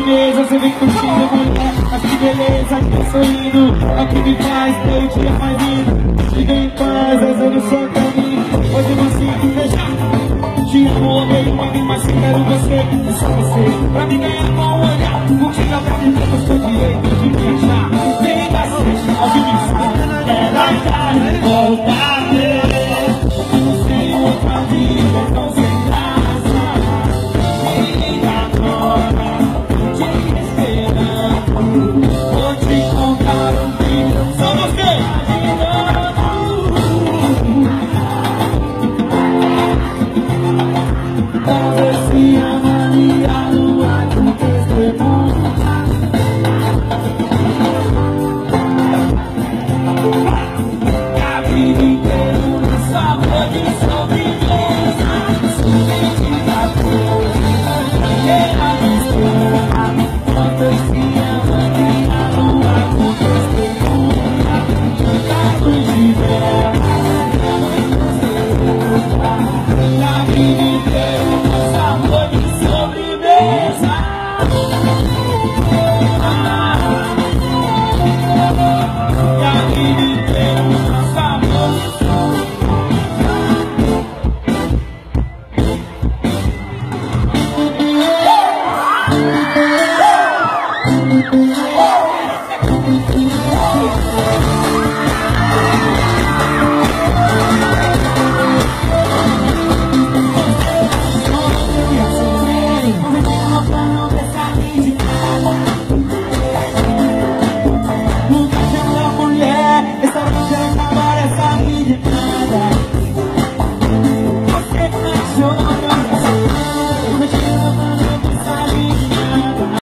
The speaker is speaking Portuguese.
sobremesa, você vem curtindo, mulher. Mas que beleza, que sorrindo, é o que me faz ter o dia mais lindo. Viver em paz, fazendo só caminho. Hoje eu consigo fechar. Te amo, odeio, mas se quero você, é só você. Pra me ganhar com o olhar, curtir a vida, eu sou direito de me achar. Vem da sexta, ao vivo, ela vai voltar. Não sei outra vida, não sei.